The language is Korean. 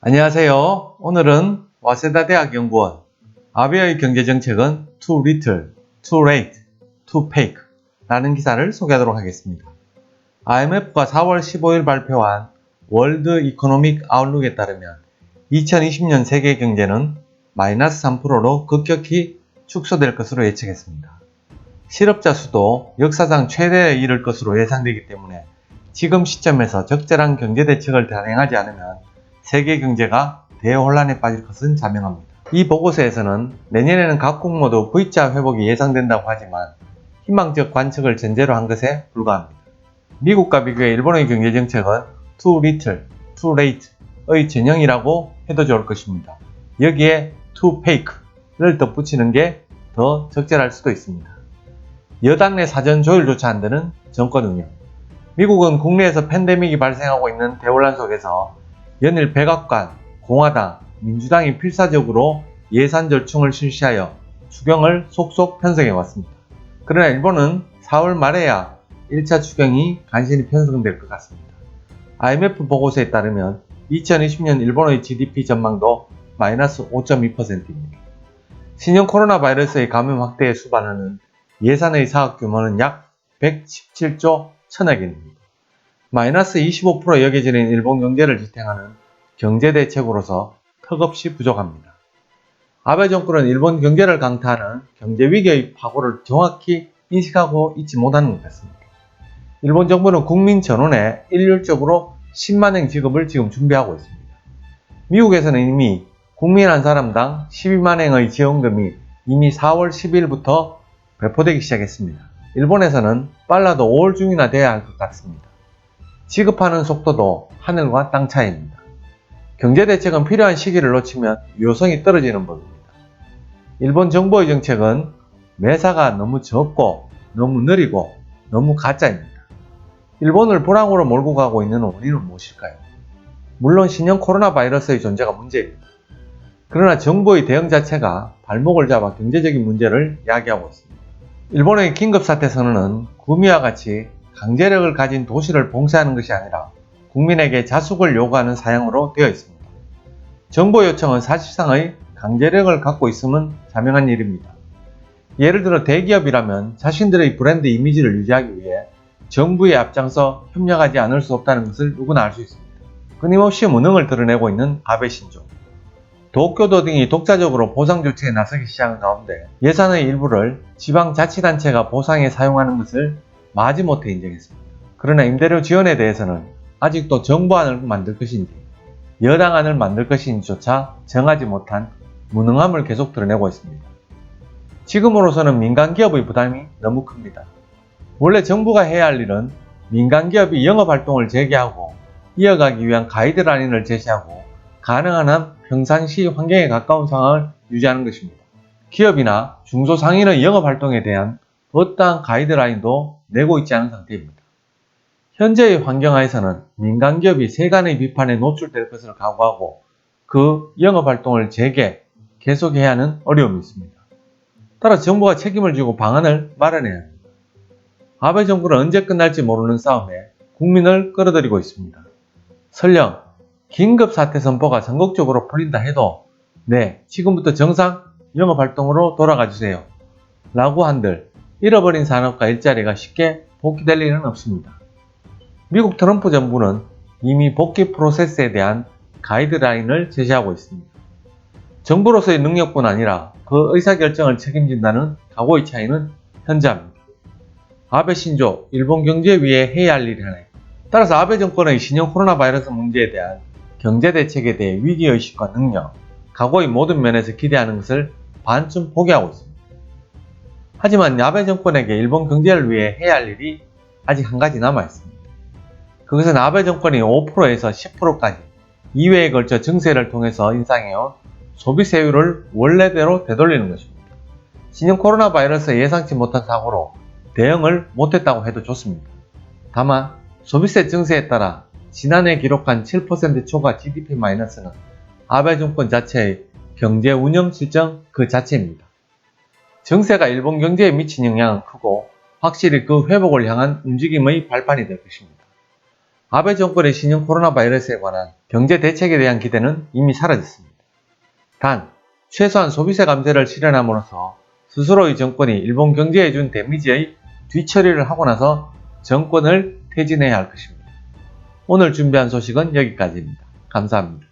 안녕하세요. 오늘은 와세다 대학연구원 아베의 경제정책은 too little, too late, too fake 라는 기사를 소개하도록 하겠습니다. IMF가 4월 15일 발표한 월드 이코노믹 아웃룩에 따르면 2020년 세계 경제는 마이너스 3%로 급격히 축소될 것으로 예측했습니다. 실업자 수도 역사상 최대에 이를 것으로 예상되기 때문에 지금 시점에서 적절한 경제 대책을 단행하지 않으면 세계 경제가 대혼란에 빠질 것은 자명합니다. 이 보고서에서는 내년에는 각국 모두 V자 회복이 예상된다고 하지만 희망적 관측을 전제로 한 것에 불과합니다. 미국과 비교해 일본의 경제정책은 too little, too late의 전형이라고 해도 좋을 것입니다. 여기에 too fake를 덧붙이는 게 더 적절할 수도 있습니다. 여당 내 사전 조율조차 안 되는 정권 운영. 미국은 국내에서 팬데믹이 발생하고 있는 대혼란 속에서 연일 백악관, 공화당, 민주당이 필사적으로 예산 절충을 실시하여 추경을 속속 편성해 왔습니다. 그러나 일본은 4월 말에야 1차 추경이 간신히 편성될 것 같습니다. IMF 보고서에 따르면 2020년 일본의 GDP 전망도 마이너스 5.2%입니다. 신형 코로나 바이러스의 감염 확대에 수반하는 예산의 사업 규모는 약 117조 1000억 원입니다. 마이너스 25% 여겨지는 일본 경제를 지탱하는 경제대책으로서 턱없이 부족합니다. 아베 정권은 일본 경제를 강타하는 경제위기의 파고를 정확히 인식하고 있지 못하는 것 같습니다. 일본 정부는 국민 전원에 일률적으로 10만엔 지급을 지금 준비하고 있습니다. 미국에서는 이미 국민 한 사람당 12만엔의 지원금이 이미 4월 10일부터 배포되기 시작했습니다. 일본에서는 빨라도 5월 중이나 돼야 할 것 같습니다. 지급하는 속도도 하늘과 땅 차이입니다. 경제대책은 필요한 시기를 놓치면 유효성이 떨어지는 법입니다. 일본 정부의 정책은 매사가 너무 적고 너무 느리고 너무 가짜입니다. 일본을 불황으로 몰고 가고 있는 원인은 무엇일까요? 물론 신형 코로나 바이러스의 존재가 문제입니다. 그러나 정부의 대응 자체가 발목을 잡아 경제적인 문제를 야기하고 있습니다. 일본의 긴급사태선언은 구미와 같이 강제력을 가진 도시를 봉쇄하는 것이 아니라 국민에게 자숙을 요구하는 사양으로 되어 있습니다. 정보 요청은 사실상의 강제력을 갖고 있음은 자명한 일입니다. 예를 들어 대기업이라면 자신들의 브랜드 이미지를 유지하기 위해 정부에 앞장서 협력하지 않을 수 없다는 것을 누구나 알 수 있습니다. 끊임없이 무능을 드러내고 있는 아베 신조. 도쿄도 등이 독자적으로 보상 조치에 나서기 시작한 가운데 예산의 일부를 지방자치단체가 보상에 사용하는 것을 마지못해 인정했습니다. 그러나 임대료 지원에 대해서는 아직도 정부안을 만들 것인지 여당안을 만들 것인지조차 정하지 못한 무능함을 계속 드러내고 있습니다. 지금으로서는 민간기업의 부담이 너무 큽니다. 원래 정부가 해야 할 일은 민간기업이 영업활동을 재개하고 이어가기 위한 가이드라인을 제시하고 가능한 한 평상시 환경에 가까운 상황을 유지하는 것입니다. 기업이나 중소상인의 영업활동에 대한 어떠한 가이드라인도 내고 있지 않은 상태입니다. 현재의 환경하에서는 민간기업이 세간의 비판에 노출될 것을 각오하고 그 영업활동을 계속해야 하는 어려움이 있습니다. 따라 정부가 책임을 지고 방안을 마련해야 합니다. 아베 정부는 언제 끝날지 모르는 싸움에 국민을 끌어들이고 있습니다. 설령 긴급사태 선포가 전국적으로 풀린다 해도 네, 지금부터 정상 영업활동으로 돌아가 주세요 라고 한들 잃어버린 산업과 일자리가 쉽게 복귀될 일은 없습니다. 미국 트럼프 정부는 이미 복귀 프로세스에 대한 가이드라인을 제시하고 있습니다. 정부로서의 능력뿐 아니라 그 의사결정을 책임진다는 각오의 차이는 현저합니다. 아베 신조, 일본 경제 위에 해야 할 일이 하나입니다. 따라서 아베 정권의 신형 코로나 바이러스 문제에 대한 경제대책에 대해 위기의식과 능력, 각오의 모든 면에서 기대하는 것을 반쯤 포기하고 있습니다. 하지만 아베 정권에게 일본 경제를 위해 해야 할 일이 아직 한 가지 남아있습니다. 그것은 아베 정권이 5%에서 10%까지 2회에 걸쳐 증세를 통해서 인상해온 소비세율을 원래대로 되돌리는 것입니다. 신형 코로나 바이러스 예상치 못한 사고로 대응을 못했다고 해도 좋습니다. 다만 소비세 증세에 따라 지난해 기록한 7% 초과 GDP 마이너스는 아베 정권 자체의 경제 운영 실정 그 자체입니다. 증세가 일본 경제에 미친 영향은 크고 확실히 그 회복을 향한 움직임의 발판이 될 것입니다. 아베 정권의 신형 코로나 바이러스에 관한 경제 대책에 대한 기대는 이미 사라졌습니다. 단, 최소한 소비세 감세를 실현함으로써 스스로 이 정권이 일본 경제에 준 데미지의 뒤처리를 하고 나서 정권을 퇴진해야 할 것입니다. 오늘 준비한 소식은 여기까지입니다. 감사합니다.